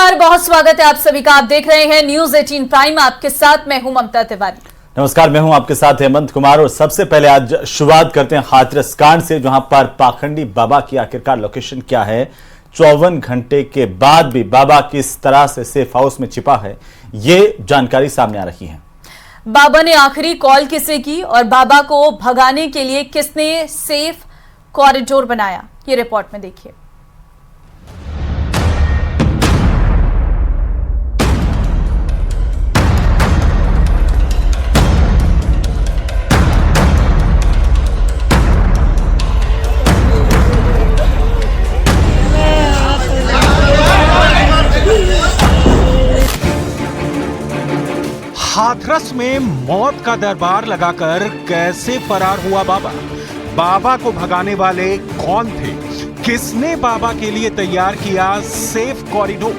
नमस्कार, बहुत स्वागत है आप सभी का। आप देख रहे हैं न्यूज 18 प्राइम। आपके साथ मैं हूं ममता तिवारी। नमस्कार, मैं हूं आपके साथ हेमंत कुमार। और सबसे पहले आज शुरुआत करते हैं हाथरस कांड से, जहां पर पाखंडी बाबा की आखिरकार लोकेशन क्या है। 54 घंटे के बाद भी बाबा किस तरह से सेफ हाउस में छिपा है, ये जानकारी सामने आ रही है। बाबा ने आखिरी कॉल किसे की और बाबा को भगाने के लिए किसने सेफ कॉरिडोर बनाया, ये रिपोर्ट में देखिए। हाथरस में मौत का दरबार लगाकर कैसे फरार हुआ बाबा? बाबा को भगाने वाले कौन थे? किसने बाबा के लिए तैयार किया सेफ कॉरिडोर?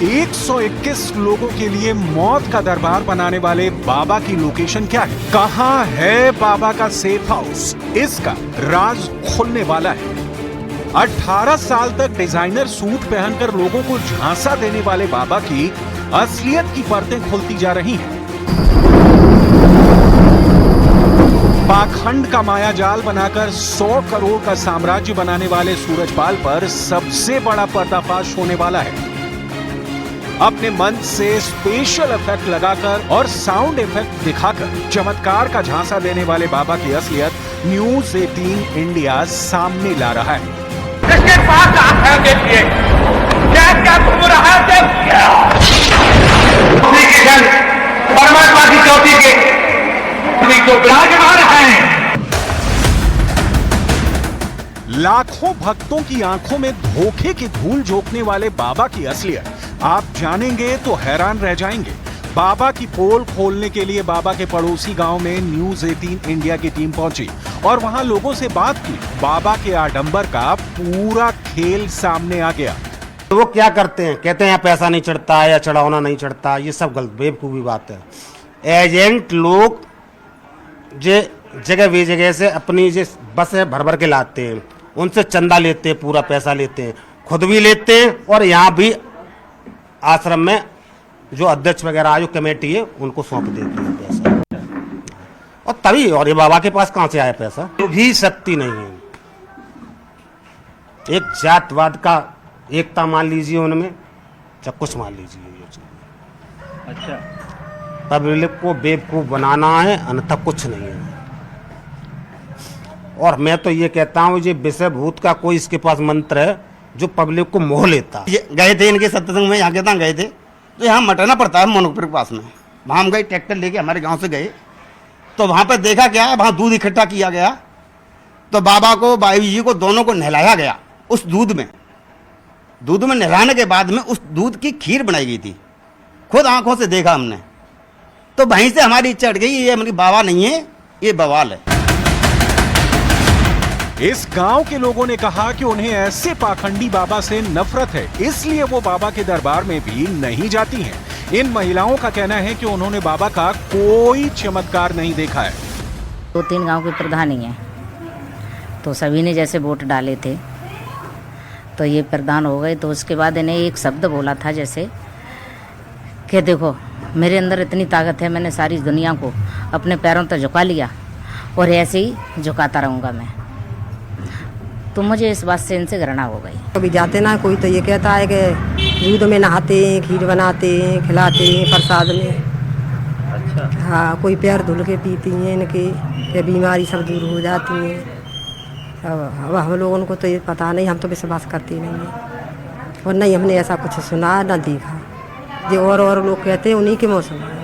121 लोगों के लिए मौत का दरबार बनाने वाले बाबा की लोकेशन क्या है? कहां है बाबा का सेफ हाउस? इसका राज खुलने वाला है। 18 साल तक डिजाइनर सूट पहनकर लोगों को झांसा देने वाले बाबा की असलियत की परतें खुलती जा रही हैं। पाखंड का मायाजाल बनाकर 100 करोड़ का साम्राज्य बनाने वाले सूरजपाल पर सबसे बड़ा पर्दाफाश होने वाला है। अपने मन से स्पेशल इफेक्ट लगाकर और साउंड इफेक्ट दिखाकर चमत्कार का झांसा देने वाले बाबा की असलियत न्यूज 18 इंडिया सामने ला रहा है। इसके पास आप है, देखिए क्या क्या घूम रहा है। परमात्मा की चौथी के तो विराजमान है। लाखों भक्तों की आंखों में धोखे की धूल झोंकने वाले बाबा की असलियत आप जानेंगे तो हैरान रह जाएंगे। बाबा की पोल खोलने के लिए बाबा के पड़ोसी गांव में न्यूज 18 इंडिया की टीम पहुंची और वहां लोगों से बात की। बाबा के आडंबर का पूरा खेल सामने आ गया। तो वो क्या करते हैं, कहते हैं यहाँ पैसा नहीं चढ़ता या चढ़ावना नहीं चढ़ता। ये सब गलत बेवकूफ़ी बात है। एजेंट लोग जे जगह वे जगह से अपनी जो बस है भर भर के लाते हैं, उनसे चंदा लेते हैं, पूरा पैसा लेते हैं, खुद भी लेते हैं और यहाँ भी आश्रम में जो अध्यक्ष वगैरह जो कमेटी है उनको सौंप देते हैं पैसा। और तभी और ये बाबा के पास कहाँ से आया पैसा? तो भी शक्ति नहीं है। एक जातवाद का एकता मान लीजिए उनमें, या कुछ मान लीजिए। अच्छा, पब्लिक को बेवकूफ बनाना है, अन्यथा कुछ नहीं है। और मैं तो ये कहता हूँ ये विषय भूत का कोई इसके पास मंत्र है जो पब्लिक को मोह लेता। गए थे इनके सत्संग में, यहाँ के गए थे तो यहाँ मटरना पड़ता है मोनोपुर के पास में। वहाँ हम गए ट्रैक्टर लेके, हमारे गांव से गए तो वहाँ पर देखा क्या, वहाँ दूध इकट्ठा किया गया। तो बाबा को, बाई जी को, दोनों को नहलाया गया उस दूध में। दूध में नहलाने के बाद में उस दूध की खीर बनाई गई थी। खुद आंखों से देखा हमने। तो वहीं से हमारी इच्छा हट गई, ये हमारी बाबा नहीं है, ये बवाल है। इस गांव के लोगों ने कहा कि उन्हें ऐसे पाखंडी बाबा से नफरत है, इसलिए वो बाबा के दरबार में भी नहीं जाती हैं। इन महिलाओं का कहना है कि उन्होंने बाबा का कोई चमत्कार नहीं देखा है। 2-3 गांव के प्रधान ही हैं, तो सभी ने जैसे वोट डाले थे तो ये प्रधान हो गए। तो उसके बाद इन्हें एक शब्द बोला था जैसे कि देखो मेरे अंदर इतनी ताकत है, मैंने सारी दुनिया को अपने पैरों तक झुका लिया और ऐसे ही झुकाता रहूँगा मैं। तो मुझे इस बात से इनसे घृणा हो गई। कभी जाते ना कोई तो ये कहता है कि दूध में नहाते हैं, खीर बनाते हैं, खिलाते हैं प्रसाद में। अच्छा। हाँ, कोई पैर धुल के पीती हैं इनके, बीमारी सब दूर हो जाती हैं। अब हम लोगों को तो ये पता नहीं, हम तो विश्वास करते नहीं हैं और नहीं हमने ऐसा कुछ सुना ना देखा। जो और लोग कहते हैं उन्हीं के मौसम है।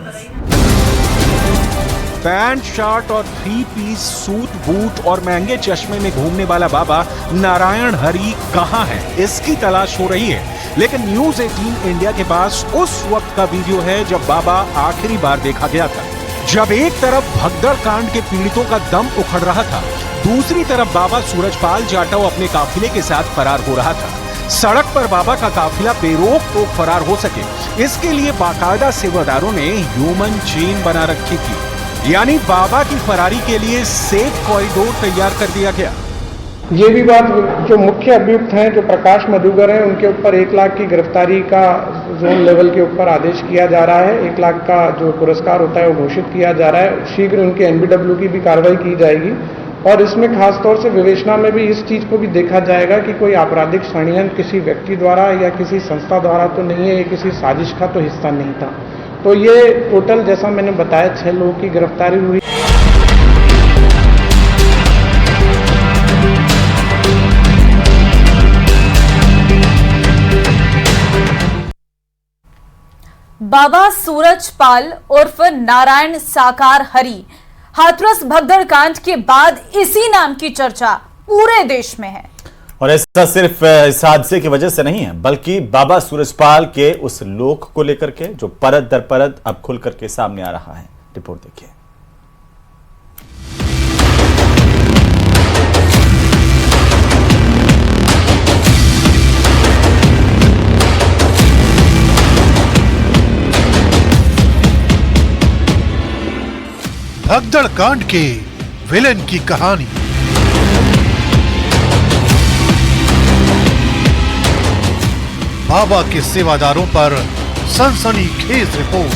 पैंट शर्ट और 3 पीस सूट बूट और महंगे चश्मे में घूमने वाला बाबा नारायण हरि कहां है, इसकी तलाश हो रही है। लेकिन न्यूज 18 इंडिया के पास उस वक्त का वीडियो है जब बाबा आखिरी बार देखा गया था, जब एक तरफ भगदड़ कांड के पीड़ितों का दम उखड़ रहा था, दूसरी तरफ बाबा सूरजपाल जाटव अपने काफिले के साथ फरार हो रहा था। सड़क पर बाबा का काफिला बेरोक टोक फरार हो सके, इसके लिए बाकायदा सेवादारों ने ह्यूमन चेन बना रखी थी। यानी बाबा की फरारी के लिए सेफ कॉरिडोर तैयार कर दिया गया। ये भी बात, जो मुख्य अभियुक्त हैं, जो प्रकाश मधुकर हैं, उनके ऊपर 1 लाख की गिरफ्तारी का जोन लेवल के ऊपर आदेश किया जा रहा है। 1 लाख का जो पुरस्कार होता है वो घोषित किया जा रहा है। शीघ्र उनके NBW की भी कार्रवाई की जाएगी और इसमें खास तौर से विवेचना में भी इस चीज़ को भी देखा जाएगा कि कोई आपराधिक षड्यंत्र किसी व्यक्ति द्वारा या किसी संस्था द्वारा तो नहीं है, ये किसी साजिश का तो हिस्सा नहीं था। तो ये टोटल, जैसा मैंने बताया, 6 लोगों की गिरफ्तारी हुई। बाबा सूरजपाल उर्फ नारायण साकार हरि हाथरस भगदड़ कांड के बाद इसी नाम की चर्चा पूरे देश में है। और ऐसा सिर्फ इस हादसे की वजह से नहीं है, बल्कि बाबा सूरजपाल के उस लोक को लेकर के जो परत दर परत अब खुल करके सामने आ रहा है। रिपोर्ट देखिए। भगदड़ कांड के विलेन की कहानी। बाबा के सेवादारों पर सनसनीखेज रिपोर्ट।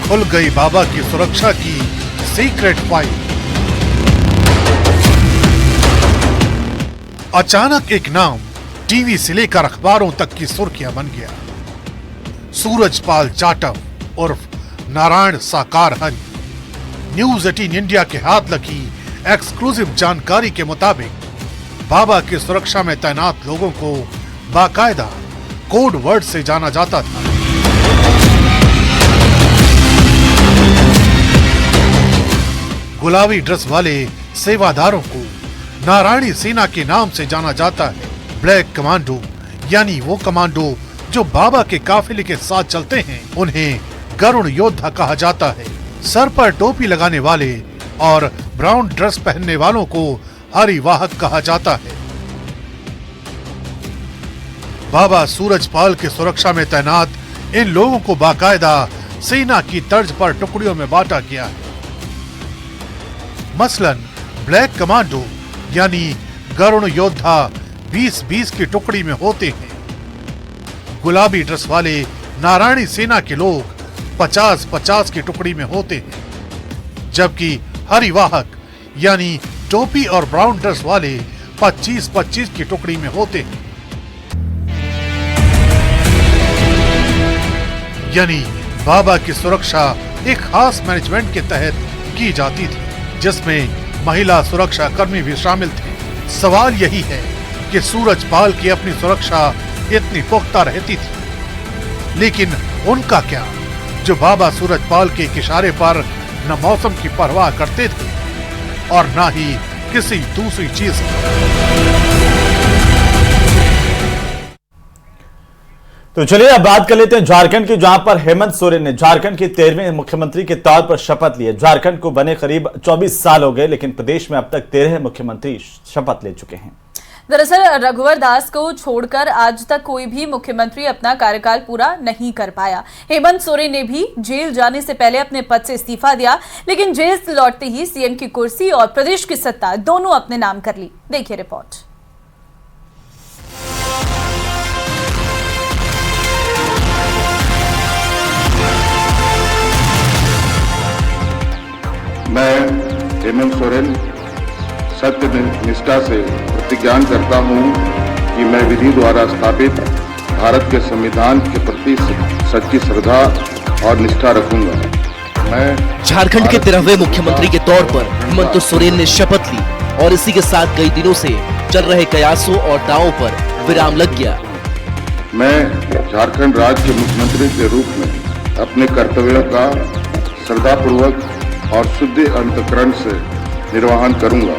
खुल गई बाबा की सुरक्षा की सीक्रेट फाइल। अचानक एक नाम टीवी से लेकर अखबारों तक की सुर्खियां बन गया। सूरजपाल जाटव उर्फ नारायण साकार हरि। न्यूज 18 इंडिया के हाथ लगी एक्सक्लूसिव जानकारी के मुताबिक बाबा की सुरक्षा में तैनात लोगों को बाकायदा कोड वर्ड से जाना जाता था। गुलाबी ड्रेस वाले सेवादारों को नारायणी सेना के नाम से जाना जाता है। ब्लैक कमांडो यानी वो कमांडो जो बाबा के काफिले के साथ चलते हैं, उन्हें गरुड़ योद्धा कहा जाता है। सर पर टोपी लगाने वाले और ब्राउन ड्रेस पहनने वालों को हरिवाहक कहा जाता है। बाबा सूरजपाल की सुरक्षा में तैनात इन लोगों को बाकायदा सेना की तर्ज पर टुकड़ियों में बांटा गया है। मसलन ब्लैक कमांडो यानी गरुड़ योद्धा 20-20 की टुकड़ी में होते हैं। गुलाबी ड्रेस वाले नारायणी सेना के लोग 50-50 की टुकड़ी में होते हैं, जबकि हरिवाहक यानी टोपी और ब्राउन ड्रेस वाले 25-25 की टुकड़ी में होते हैं। यानी बाबा की सुरक्षा एक खास मैनेजमेंट के तहत की जाती थी, जिसमें महिला सुरक्षा कर्मी भी शामिल थे। सवाल यही है कि सूरजपाल की अपनी सुरक्षा इतनी पुख्ता रहती थी, लेकिन उनका क्या, जो बाबा सूरजपाल के इशारे पर न मौसम की परवाह करते थे और न ही किसी दूसरी चीज की। तो चलिए अब बात कर लेते हैं झारखंड की, जहां पर हेमंत सोरेन ने झारखंड के 13वें मुख्यमंत्री के तौर पर शपथ ली है। झारखंड को बने करीब 24 साल हो गए, लेकिन प्रदेश में अब तक 13 मुख्यमंत्री शपथ ले चुके हैं। दरअसल रघुवर दास को छोड़कर आज तक कोई भी मुख्यमंत्री अपना कार्यकाल पूरा नहीं कर पाया। हेमंत सोरेन ने भी जेल जाने से पहले अपने पद से इस्तीफा दिया, लेकिन जेल से लौटते ही सीएम की कुर्सी और प्रदेश की सत्ता दोनों अपने नाम कर ली। देखिए रिपोर्ट। मैं हेमंत सोरेन सत्य निष्ठा से प्रतिज्ञान करता हूं कि मैं विधि द्वारा स्थापित भारत के संविधान के प्रति सच्ची श्रद्धा और निष्ठा रखूंगा। मैं झारखंड के 13वें मुख्यमंत्री के तौर पर हेमंत सोरेन ने शपथ ली और इसी के साथ कई दिनों से चल रहे कयासों और दावों पर विराम लग गया। मैं झारखंड राज्य के मुख्यमंत्री के रूप में अपने कर्तव्यों का श्रद्धापूर्वक और शुद्ध अंतःकरण से निर्वहन करूंगा।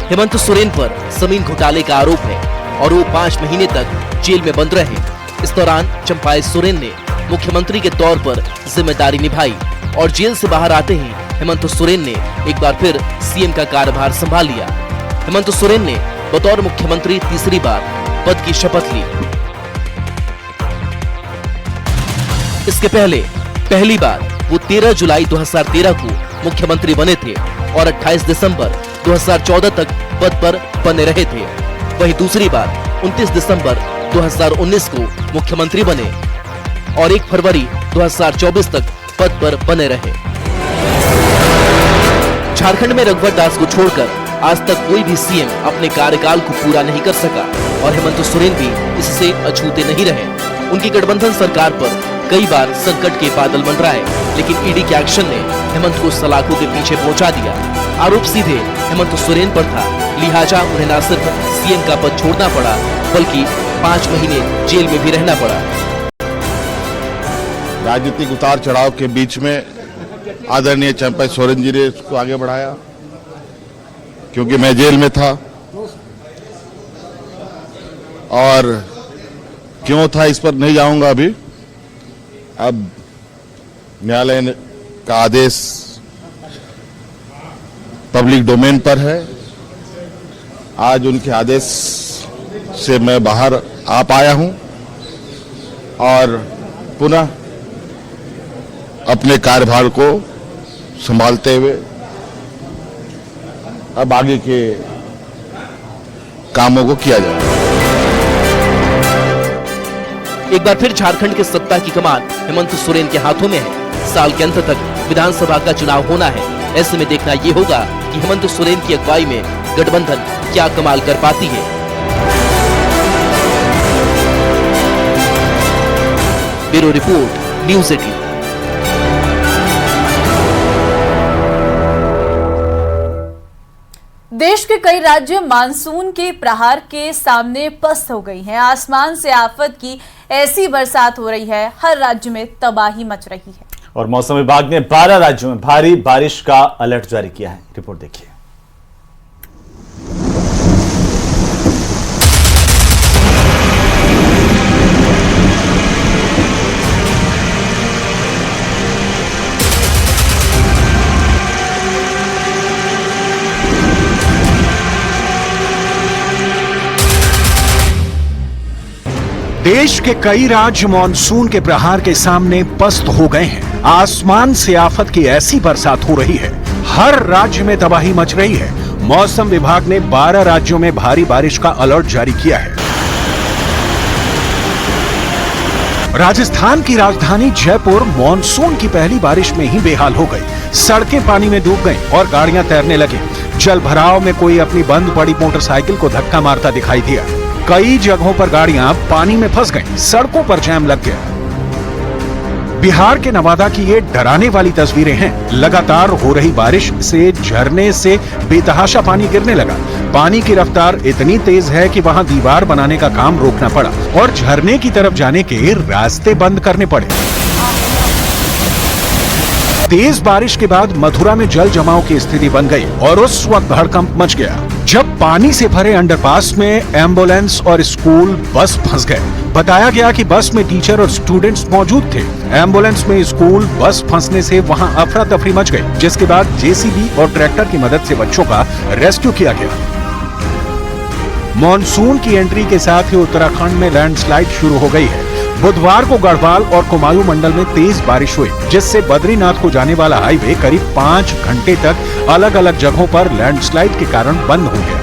हेमंत सोरेन पर जमीन घोटाले का आरोप है और वो 5 महीने तक जेल में बंद रहे। इस दौरान चंपाई सोरेन ने मुख्यमंत्री के तौर पर जिम्मेदारी निभाई और जेल से बाहर आते ही हेमंत सोरेन ने एक बार फिर सीएम का कार्यभार संभाल लिया। हेमंत सोरेन ने बतौर मुख्यमंत्री तीसरी बार पद की शपथ ली। इसके पहले पहली बार वो 13 जुलाई 2013 को मुख्यमंत्री बने थे और 28 दिसंबर 2014 तक पद पर बने रहे थे। वहीं दूसरी बार 29 दिसंबर 2019 को मुख्यमंत्री बने और 1 फरवरी 2024 तक पद पर बने रहे। झारखंड में रघुवर दास को छोड़कर आज तक कोई भी सीएम अपने कार्यकाल को पूरा नहीं कर सका और हेमंत सोरेन भी इससे अछूते नहीं रहे। उनकी गठबंधन सरकार पर कई बार संकट के बादल मंडराए, लेकिन ईडी के एक्शन ने हेमंत को सलाखों के पीछे पहुंचा दिया। आरोप सीधे हेमंत सोरेन पर था, लिहाजा उन्हें न सिर्फ सीएम का पद छोड़ना पड़ा बल्कि 5 महीने जेल में भी रहना पड़ा। राजनीतिक उतार चढ़ाव के बीच में आदरणीय चंपा सोरेन जी ने इसको आगे बढ़ाया, क्योंकि मैं जेल में था और क्यों था इस पर नहीं जाऊंगा अभी। अब न्यायालय का आदेश पब्लिक डोमेन पर है। आज उनके आदेश से मैं बाहर आ पाया हूं और पुनः अपने कार्यभार को संभालते हुए अब आगे के कामों को किया जाए। एक बार फिर झारखंड की सत्ता की कमान हेमंत सोरेन के हाथों में है। साल के अंत तक विधानसभा का चुनाव होना है। ऐसे में देखना ये होगा कि हेमंत सोरेन की अगुवाई में गठबंधन क्या कमाल कर पाती है। Bureau report, news 18। देश के कई राज्य मानसून के प्रहार के सामने पस्त हो गई हैं। आसमान से आफत की ऐसी बरसात हो रही है, हर राज्य में तबाही मच रही है। और मौसम विभाग ने 12 राज्यों में भारी बारिश का अलर्ट जारी किया है। रिपोर्ट देखिए। देश के कई राज्य मानसून के प्रहार के सामने पस्त हो गए हैं। आसमान से आफत की ऐसी बरसात हो रही है, हर राज्य में तबाही मच रही है। मौसम विभाग ने 12 राज्यों में भारी बारिश का अलर्ट जारी किया है। राजस्थान की राजधानी जयपुर मानसून की पहली बारिश में ही बेहाल हो गई। सड़कें पानी में डूब गईं और गाड़ियां तैरने लगी। जल भराव में कोई अपनी बंद पड़ी मोटरसाइकिल को धक्का मारता दिखाई दिया। कई जगहों पर गाड़ियां पानी में फंस गईं, सड़कों पर जाम लग गया। बिहार के नवादा की ये डराने वाली तस्वीरें हैं। लगातार हो रही बारिश से झरने से बेतहाशा पानी गिरने लगा। पानी की रफ्तार इतनी तेज है कि वहां दीवार बनाने का काम रोकना पड़ा और झरने की तरफ जाने के रास्ते बंद करने पड़े। तेज बारिश के बाद मथुरा में जल जमाव की स्थिति बन गई और उस वक्त हड़कंप मच गया जब पानी से भरे अंडरपास में एम्बुलेंस और स्कूल बस फंस गए। बताया गया कि बस में टीचर और स्टूडेंट्स मौजूद थे। एम्बुलेंस में स्कूल बस फंसने से वहां अफरा तफरी मच गई, जिसके बाद जेसीबी और ट्रैक्टर की मदद से बच्चों का रेस्क्यू किया गया। मॉनसून की एंट्री के साथ ही उत्तराखंड में लैंडस्लाइड शुरू हो गई है। बुधवार को गढ़वाल और कुमाऊं मंडल में तेज बारिश हुई, जिससे बद्रीनाथ को जाने वाला हाईवे करीब 5 घंटे तक अलग अलग जगहों पर लैंडस्लाइड के कारण बंद हो गया।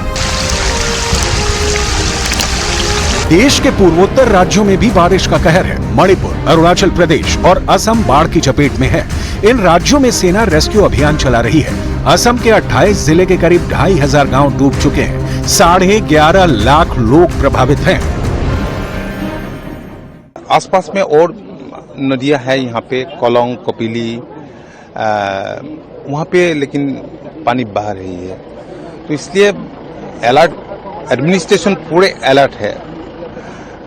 देश के पूर्वोत्तर राज्यों में भी बारिश का कहर है। मणिपुर, अरुणाचल प्रदेश और असम बाढ़ की चपेट में है। इन राज्यों में सेना रेस्क्यू अभियान चला रही है। असम के 28 जिले के करीब 2500 गांव डूब चुके हैं। 11.5 लाख लोग प्रभावित हैं। आसपास में और नदियां हैं, यहाँ पे कोलोंग, कपिली, वहाँ पे लेकिन पानी बह रही है, तो इसलिए अलर्ट, एडमिनिस्ट्रेशन पूरे अलर्ट है,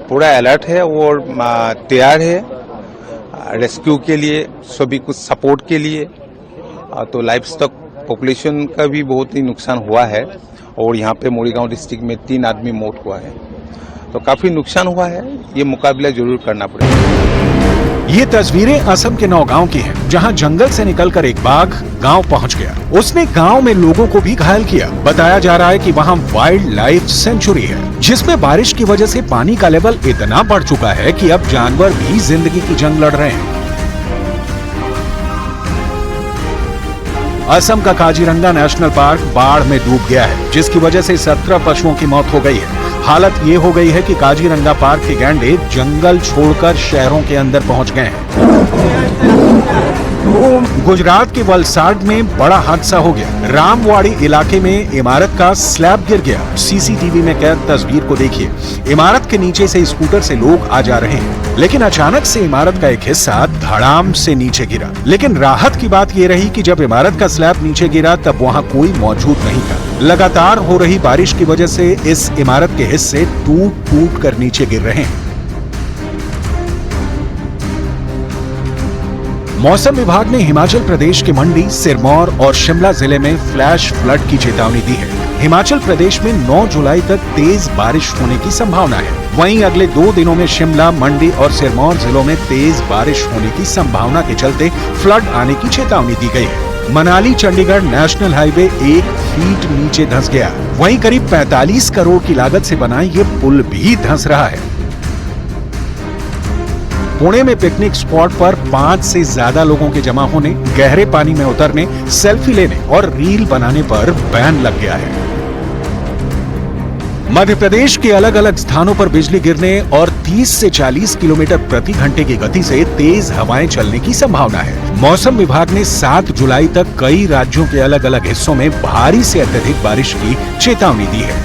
पूरा अलर्ट है और तैयार है रेस्क्यू के लिए, सभी कुछ सपोर्ट के लिए। तो लाइफ स्टॉक पॉपुलेशन का भी बहुत ही नुकसान हुआ है और यहाँ पे मोरीगांव डिस्ट्रिक्ट में 3 आदमी मौत हुआ है, तो काफी नुकसान हुआ है। ये मुकाबला जरूर करना पड़ेगा। ये तस्वीरें असम के नौगांव की हैं, जहां जंगल से निकलकर एक बाघ गांव पहुंच गया। उसने गांव में लोगों को भी घायल किया। बताया जा रहा है कि वहां वाइल्ड लाइफ सेंचुरी है, जिसमें बारिश की वजह से पानी का लेवल इतना बढ़ चुका है कि अब जानवर भी जिंदगी की जंग लड़ रहे हैं। असम का काजीरंगा नेशनल पार्क बाढ़ में डूब गया है, जिसकी वजह से 17 पशुओं की मौत हो गई है। हालत ये हो गई है कि काजीरंगा पार्क के गैंडे जंगल छोड़कर शहरों के अंदर पहुंच गए हैं। गुजरात के वलसाड में बड़ा हादसा हो गया। रामवाड़ी इलाके में इमारत का स्लैब गिर गया। सीसीटीवी में कैद तस्वीर को देखिए। इमारत के नीचे से स्कूटर से लोग आ जा रहे हैं, लेकिन अचानक से इमारत का एक हिस्सा धड़ाम से नीचे गिरा। लेकिन राहत की बात यह रही कि जब इमारत का स्लैब नीचे गिरा तब वहां कोई मौजूद नहीं था। लगातार हो रही बारिश की वजह से इस इमारत के हिस्से टूट टूट कर नीचे गिर रहे हैं। मौसम विभाग ने हिमाचल प्रदेश के मंडी, सिरमौर और शिमला जिले में फ्लैश फ्लड की चेतावनी दी है। हिमाचल प्रदेश में 9 जुलाई तक तेज बारिश होने की संभावना है। वहीं अगले 2 दिनों में शिमला, मंडी और सिरमौर जिलों में तेज बारिश होने की संभावना के चलते फ्लड आने की चेतावनी दी गई है। Manali Chandigarh national highway 1 feet नीचे धंस गया। वहीं करीब 45 करोड़ की लागत से बना ये पुल भी धंस रहा है। पुणे में पिकनिक स्पॉट पर 5 से ज्यादा लोगों के जमा होने, गहरे पानी में उतरने, सेल्फी लेने और रील बनाने पर बैन लग गया है। मध्य प्रदेश के अलग अलग स्थानों पर बिजली गिरने और 30 से 40 किलोमीटर प्रति घंटे की गति से तेज हवाएं चलने की संभावना है। मौसम विभाग ने 7 जुलाई तक कई राज्यों के अलग अलग हिस्सों में भारी से अत्यधिक बारिश की चेतावनी दी है।